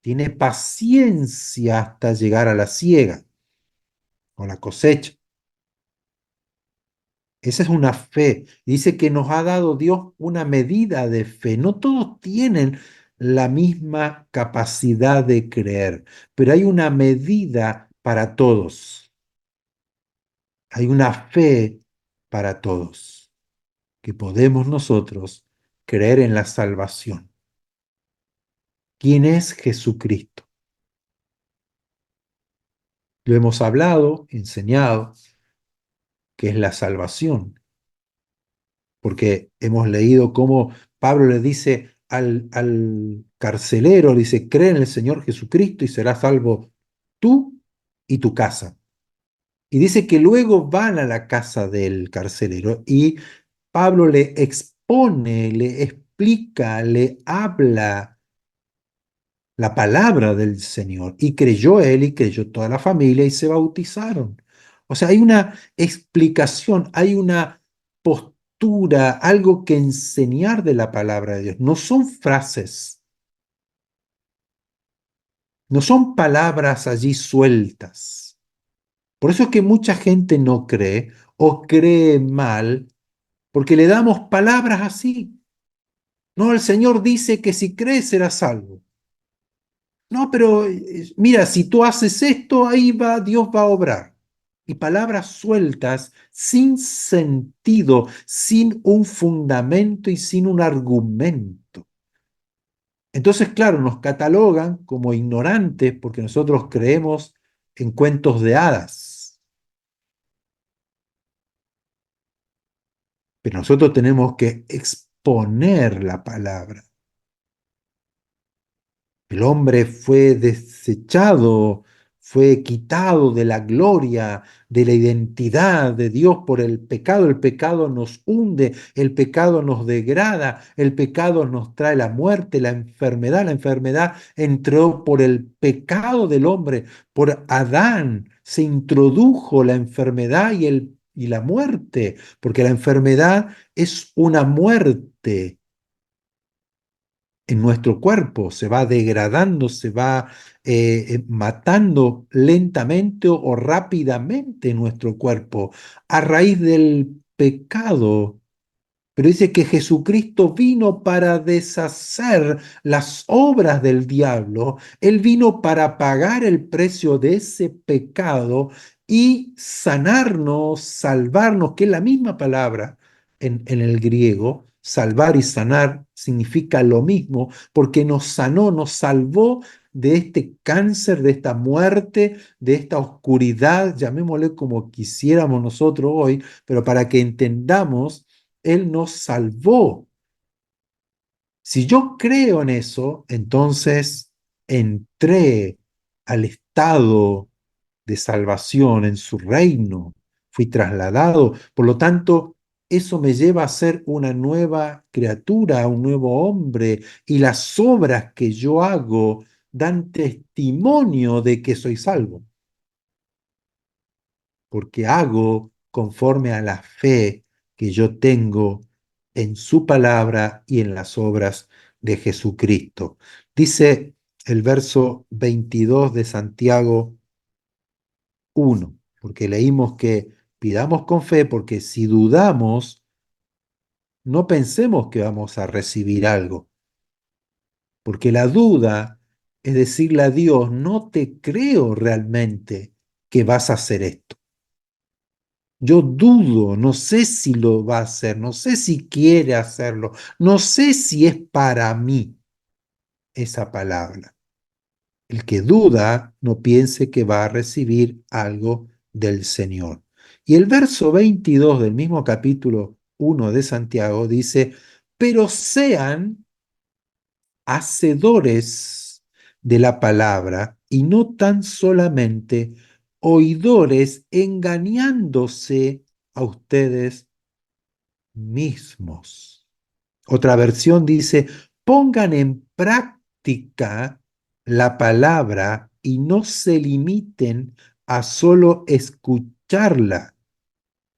Tiene paciencia hasta llegar a la siega o la cosecha. Esa es una fe. Dice que nos ha dado Dios una medida de fe. No todos tienen la misma capacidad de creer, pero hay una medida para todos. Hay una fe para todos, que podemos nosotros creer en la salvación. ¿Quién es Jesucristo? Lo hemos hablado, enseñado, que es la salvación, porque hemos leído cómo Pablo le dice al carcelero, le dice, cree en el Señor Jesucristo y serás salvo tú y tu casa. Y dice que luego van a la casa del carcelero y Pablo le expone, le explica, le habla la palabra del Señor. Y creyó él y creyó toda la familia y se bautizaron. O sea, hay una explicación, hay una postura, algo que enseñar de la palabra de Dios. No son frases, no son palabras allí sueltas. Por eso es que mucha gente no cree o cree mal, porque le damos palabras así. No, el Señor dice que si crees serás salvo. No, pero mira, si tú haces esto, ahí va, Dios va a obrar. Y palabras sueltas, sin sentido, sin un fundamento y sin un argumento. Entonces, claro, nos catalogan como ignorantes porque nosotros creemos en cuentos de hadas. Pero nosotros tenemos que exponer la palabra. El hombre fue desechado, fue quitado de la gloria, de la identidad de Dios por el pecado. El pecado nos hunde, el pecado nos degrada, el pecado nos trae la muerte, la enfermedad. La enfermedad entró por el pecado del hombre, por Adán. Se introdujo la enfermedad y la muerte, porque la enfermedad es una muerte en nuestro cuerpo, se va degradando, se va matando lentamente o rápidamente nuestro cuerpo a raíz del pecado. Pero dice que Jesucristo vino para deshacer las obras del diablo. Él vino para pagar el precio de ese pecado y sanarnos, salvarnos, que es la misma palabra en el griego. Salvar y sanar significa lo mismo, porque nos sanó, nos salvó de este cáncer, de esta muerte, de esta oscuridad, llamémosle como quisiéramos nosotros hoy, pero para que entendamos él nos salvó. Si yo creo en eso, entonces entré al estado de salvación en su reino, fui trasladado. Por lo tanto, eso me lleva a ser una nueva criatura, un nuevo hombre, y las obras que yo hago dan testimonio de que soy salvo, porque hago conforme a la fe que yo tengo en su palabra y en las obras de Jesucristo. Dice el verso 22 de Santiago 1, porque leímos que pidamos con fe, porque si dudamos, no pensemos que vamos a recibir algo, porque la duda es decirle a Dios, no te creo realmente que vas a hacer esto. Yo dudo, no sé si lo va a hacer, no sé si quiere hacerlo, no sé si es para mí esa palabra. El que duda no piense que va a recibir algo del Señor. Y el verso 22 del mismo capítulo 1 de Santiago dice, pero sean hacedores de la palabra y no tan solamente oidores engañándose a ustedes mismos. Otra versión dice, pongan en práctica la palabra y no se limiten a solo escucharla,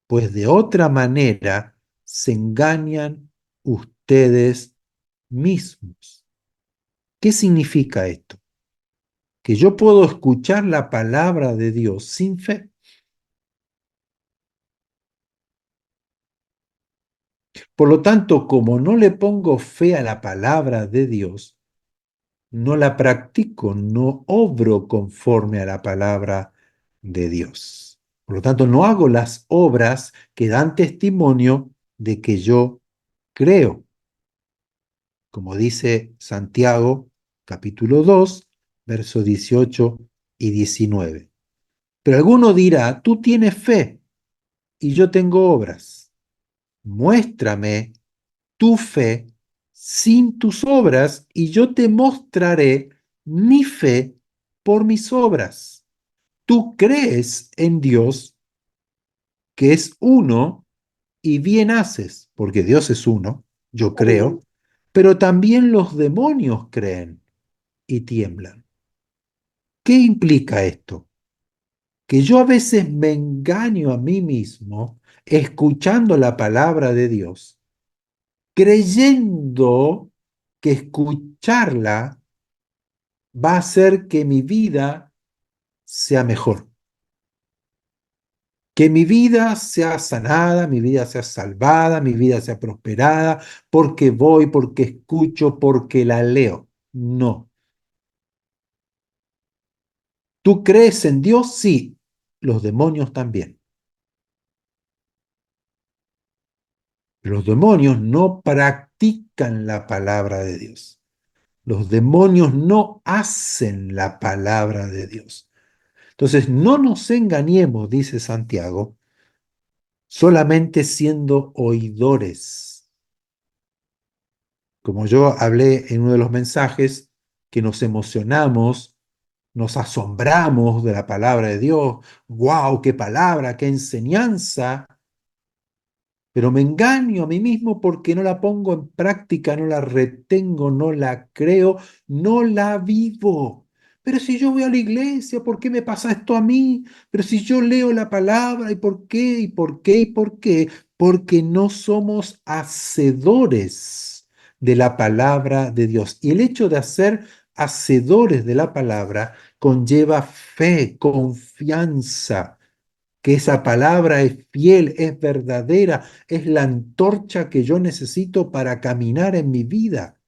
pues de otra manera se engañan ustedes mismos. ¿Qué significa esto? Que yo puedo escuchar la palabra de Dios sin fe. Por lo tanto, como no le pongo fe a la palabra de Dios, no la practico, no obro conforme a la palabra de Dios. Por lo tanto, no hago las obras que dan testimonio de que yo creo, como dice Santiago capítulo 2, versos 18 y 19. Pero alguno dirá, tú tienes fe y yo tengo obras. Muéstrame tu fe sin tus obras y yo te mostraré mi fe por mis obras. Tú crees en Dios, que es uno, y bien haces, porque Dios es uno, yo creo, pero también los demonios creen y tiemblan. ¿Qué implica esto? Que yo a veces me engaño a mí mismo escuchando la palabra de Dios, creyendo que escucharla va a hacer que mi vida sea mejor, que mi vida sea sanada, mi vida sea salvada, mi vida sea prosperada, porque voy, porque escucho, porque la leo. No. ¿Tú crees en Dios? Sí. Los demonios también. Los demonios no practican la palabra de Dios. Los demonios no hacen la palabra de Dios. Entonces, no nos engañemos, dice Santiago, solamente siendo oidores. Como yo hablé en uno de los mensajes, que nos emocionamos, nos asombramos de la palabra de Dios. ¡Wow! ¡Qué palabra! ¡Qué enseñanza! Pero me engaño a mí mismo porque no la pongo en práctica, no la retengo, no la creo, no la vivo. Pero si yo voy a la iglesia, ¿por qué me pasa esto a mí? Pero si yo leo la palabra, ¿y por qué? ¿Y por qué? ¿Y por qué? Porque no somos hacedores de la palabra de Dios. Y el hecho de hacer hacedores de la palabra conlleva fe, confianza, que esa palabra es fiel, es verdadera, es la antorcha que yo necesito para caminar en mi vida.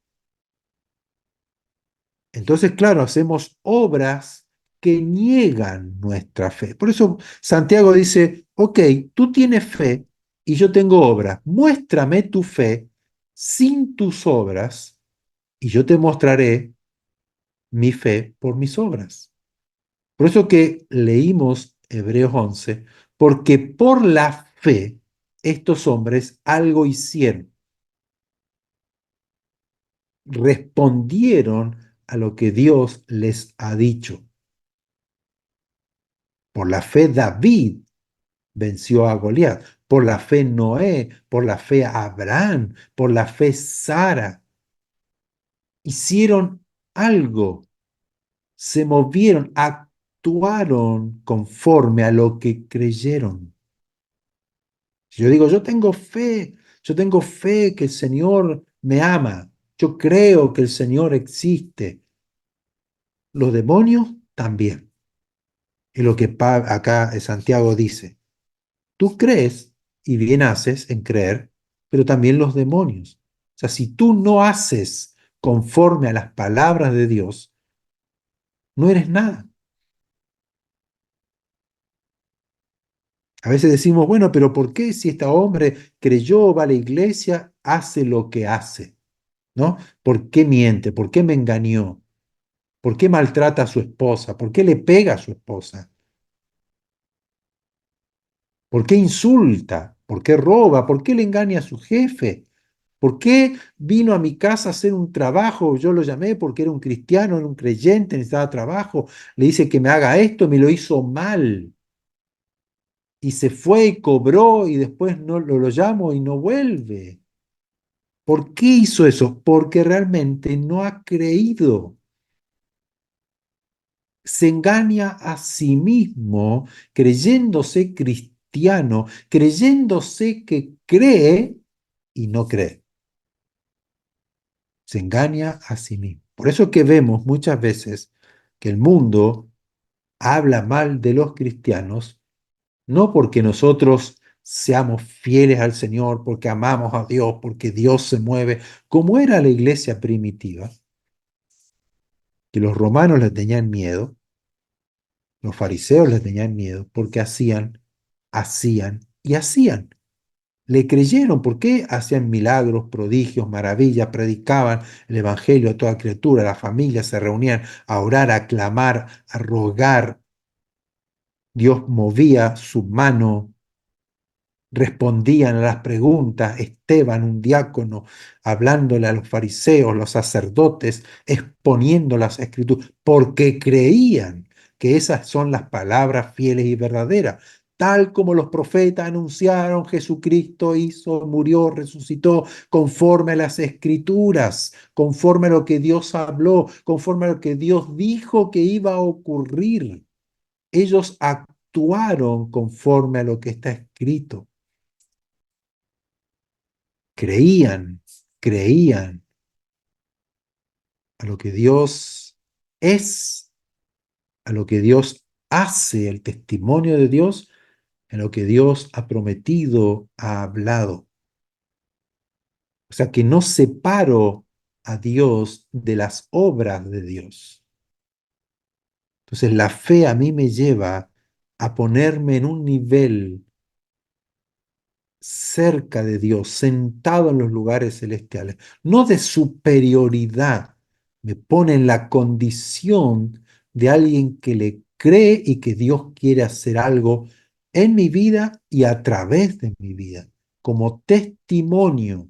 Entonces, claro, hacemos obras que niegan nuestra fe. Por eso Santiago dice, ok, tú tienes fe y yo tengo obras. Muéstrame tu fe sin tus obras y yo te mostraré mi fe por mis obras. Por eso que leímos Hebreos 11, porque por la fe estos hombres algo hicieron, respondieron a lo que Dios les ha dicho. Por la fe David venció a Goliat, por la fe Noé, por la fe Abraham, por la fe Sara. Hicieron algo, se movieron, actuaron conforme a lo que creyeron. Si yo digo, yo tengo fe que el Señor me ama, yo creo que el Señor existe. Los demonios también. Es lo que acá Santiago dice. Tú crees y bien haces en creer, pero también los demonios. O sea, si tú no haces conforme a las palabras de Dios, no eres nada. A veces decimos, bueno, pero ¿por qué si este hombre creyó, va a la iglesia, hace lo que hace? ¿No? ¿Por qué miente? ¿Por qué me engañó? ¿Por qué maltrata a su esposa? ¿Por qué le pega a su esposa? ¿Por qué insulta? ¿Por qué roba? ¿Por qué le engaña a su jefe? ¿Por qué vino a mi casa a hacer un trabajo? Yo lo llamé porque era un cristiano, era un creyente, necesitaba trabajo. Le dice que me haga esto, me lo hizo mal. Y se fue y cobró y después no lo llamo y no vuelve. ¿Por qué hizo eso? Porque realmente no ha creído. Se engaña a sí mismo creyéndose cristiano, creyéndose que cree y no cree. Se engaña a sí mismo. Por eso que vemos muchas veces que el mundo habla mal de los cristianos, no porque nosotros seamos fieles al Señor, porque amamos a Dios, porque Dios se mueve, como era la iglesia primitiva, que los romanos le tenían miedo, los fariseos les tenían miedo porque hacían y hacían. Le creyeron porque hacían milagros, prodigios, maravillas, predicaban el evangelio a toda criatura, las familias se reunían a orar, a clamar, a rogar. Dios movía su mano, respondían a las preguntas. Esteban, un diácono, hablándole a los fariseos, los sacerdotes, exponiendo las escrituras, porque creían que esas son las palabras fieles y verdaderas. tal como los profetas anunciaron, Jesucristo hizo, murió, resucitó, conforme a las Escrituras, conforme a lo que Dios habló, conforme a lo que Dios dijo que iba a ocurrir. Ellos actuaron conforme a lo que está escrito. Creían a lo que Dios es, a lo que Dios hace, el testimonio de Dios, en lo que Dios ha prometido, ha hablado. O sea que no separo a Dios de las obras de Dios. Entonces la fe a mí me lleva a ponerme en un nivel cerca de Dios, sentado en los lugares celestiales, no de superioridad, me pone en la condición de alguien que le cree y que Dios quiere hacer algo en mi vida y a través de mi vida, como testimonio,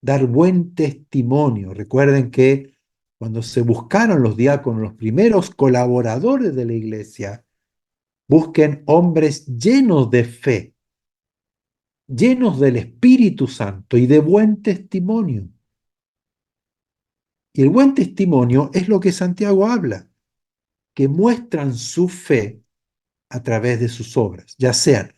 dar buen testimonio. Recuerden que cuando se buscaron los diáconos, los primeros colaboradores de la iglesia, busquen hombres llenos de fe, llenos del Espíritu Santo y de buen testimonio. Y el buen testimonio es lo que Santiago habla, que muestran su fe a través de sus obras, ya sean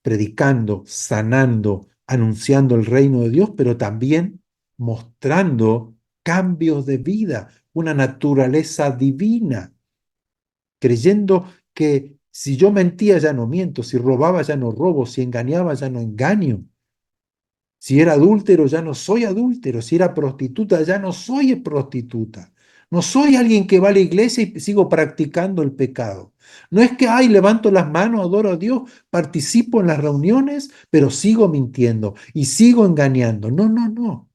predicando, sanando, anunciando el reino de Dios, pero también mostrando cambios de vida, una naturaleza divina, creyendo que si yo mentía ya no miento, si robaba ya no robo, si engañaba ya no engaño. Si era adúltero, ya no soy adúltero. Si era prostituta, ya no soy prostituta. No soy alguien que va a la iglesia y sigo practicando el pecado. No es que, ay, levanto las manos, adoro a Dios, participo en las reuniones, pero sigo mintiendo y sigo engañando. No, no, no.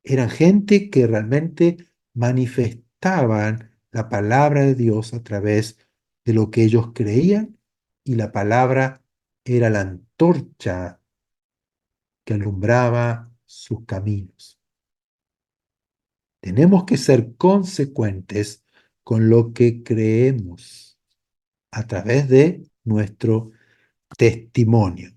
Eran gente que realmente manifestaban la palabra de Dios a través de lo que ellos creían y la palabra era la antorcha que alumbraba sus caminos. Tenemos que ser consecuentes con lo que creemos a través de nuestro testimonio.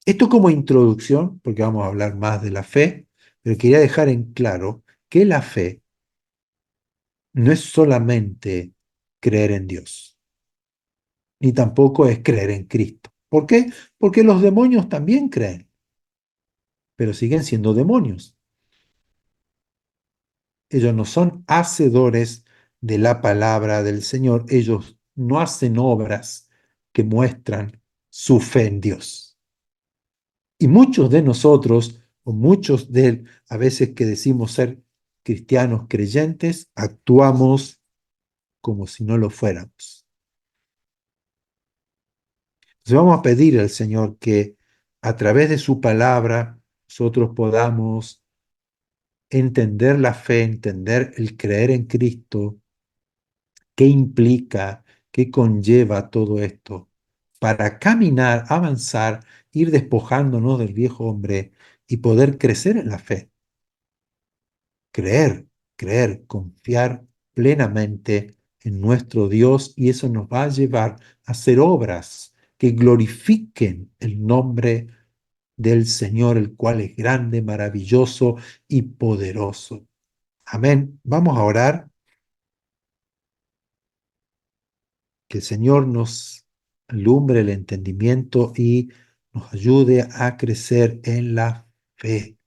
Esto como introducción, porque vamos a hablar más de la fe, pero quería dejar en claro que la fe no es solamente creer en Dios, ni tampoco es creer en Cristo. ¿Por qué? Porque los demonios también creen, pero siguen siendo demonios. Ellos no son hacedores de la palabra del Señor. Ellos no hacen obras que muestran su fe en Dios. Y muchos de nosotros, o muchos de a veces que decimos ser cristianos creyentes, actuamos como si no lo fuéramos. Entonces vamos a pedir al Señor que a través de su palabra nosotros podamos entender la fe, entender el creer en Cristo. ¿Qué implica, qué conlleva todo esto? Para caminar, avanzar, ir despojándonos del viejo hombre y poder crecer en la fe. Creer, confiar plenamente en nuestro Dios y eso nos va a llevar a hacer obras que glorifiquen el nombre del Señor, el cual es grande, maravilloso y poderoso. Amén. Vamos a orar. Que el Señor nos alumbre el entendimiento y nos ayude a crecer en la fe.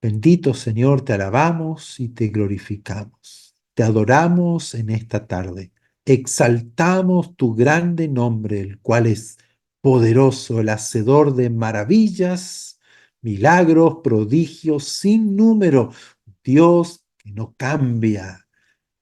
Bendito Señor, te alabamos y te glorificamos. Te adoramos en esta tarde. Exaltamos tu grande nombre, el cual es poderoso, el hacedor de maravillas, milagros, prodigios sin número. Dios que no cambia.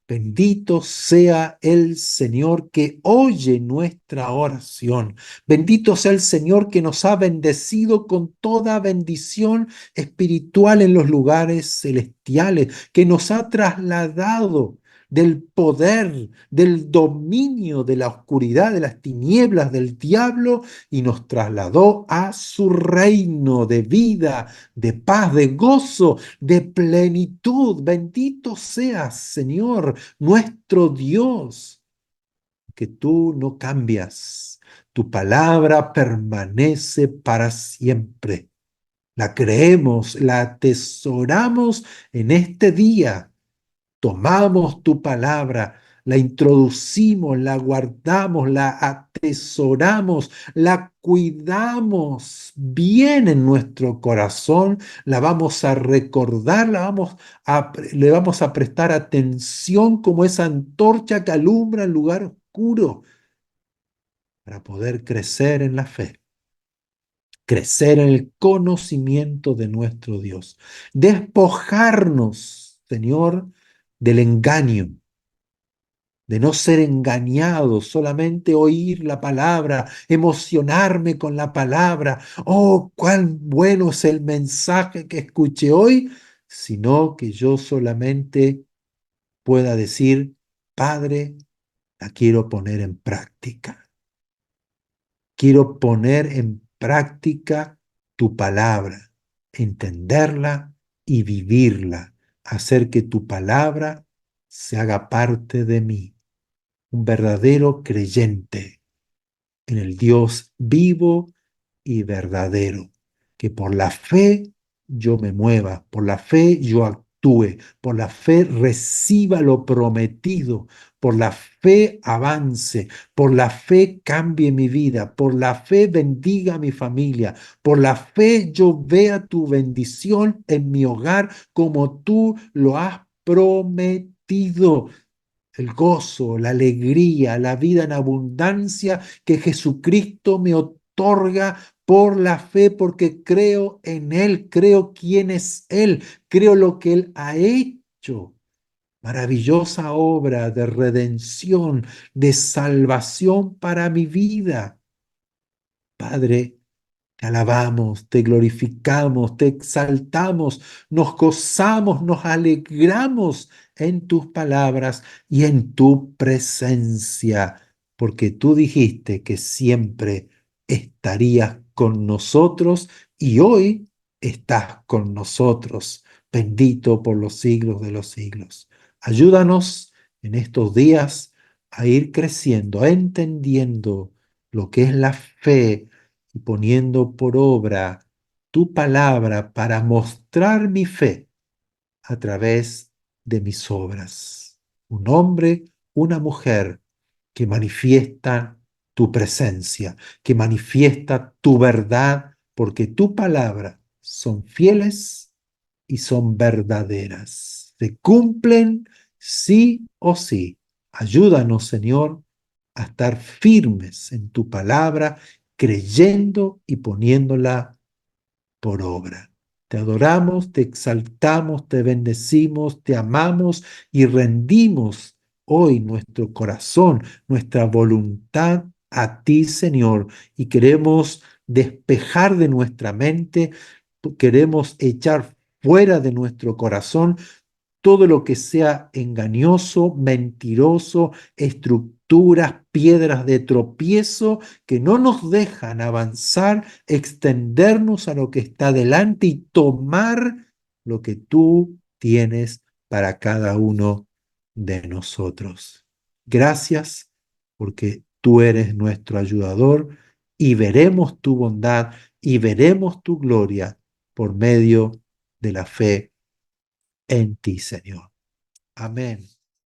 Bendito sea el Señor que oye nuestra oración. Bendito sea el Señor que nos ha bendecido con toda bendición espiritual en los lugares celestiales, que nos ha trasladado del poder, del dominio de la oscuridad, de las tinieblas del diablo y nos trasladó a su reino de vida, de paz, de gozo, de plenitud. Bendito seas, Señor, nuestro Dios. que tú no cambias. Tu palabra permanece para siempre. La creemos, la atesoramos en este día. Tomamos tu palabra, la introducimos, la guardamos, la atesoramos, la cuidamos bien en nuestro corazón, la vamos a recordar, le vamos a prestar atención como esa antorcha que alumbra el lugar oscuro para poder crecer en la fe, crecer en el conocimiento de nuestro Dios, despojarnos, Señor, del engaño, de no ser engañado, solamente oír la palabra, emocionarme con la palabra. Oh, cuán bueno es el mensaje que escuché hoy, sino que yo solamente pueda decir, Padre, la quiero poner en práctica. Quiero poner en práctica tu palabra, entenderla y vivirla, hacer que tu palabra se haga parte de mí, un verdadero creyente en el Dios vivo y verdadero, que por la fe yo me mueva, por la fe yo actúe, por la fe reciba lo prometido, por la fe avance, por la fe cambie mi vida, por la fe bendiga a mi familia, por la fe yo vea tu bendición en mi hogar como tú lo has prometido, el gozo, la alegría, la vida en abundancia que Jesucristo me otorga por la fe, porque creo en Él, creo quién es Él, creo lo que Él ha hecho. Maravillosa obra de redención, de salvación para mi vida. Padre, te alabamos, te glorificamos, te exaltamos, nos gozamos, nos alegramos en tus palabras y en tu presencia, porque tú dijiste que siempre estarías con nosotros y hoy estás con nosotros. Bendito por los siglos de los siglos. Ayúdanos en estos días a ir creciendo, a entendiendo lo que es la fe y poniendo por obra tu palabra para mostrar mi fe a través de mis obras. Un hombre, una mujer que manifiesta tu presencia, que manifiesta tu verdad, porque tu palabra son fieles y son verdaderas. Se cumplen sí o sí. Ayúdanos, Señor, a estar firmes en tu palabra, creyendo y poniéndola por obra. Te adoramos, te exaltamos, te bendecimos, te amamos y rendimos hoy nuestro corazón, nuestra voluntad a ti, Señor, y queremos despejar de nuestra mente, queremos echar fuera de nuestro corazón todo lo que sea engañoso, mentiroso, estructuras, piedras de tropiezo que no nos dejan avanzar, extendernos a lo que está delante y tomar lo que tú tienes para cada uno de nosotros. Gracias porque tú eres nuestro ayudador y veremos tu bondad y veremos tu gloria por medio de la fe en ti, Señor. Amén.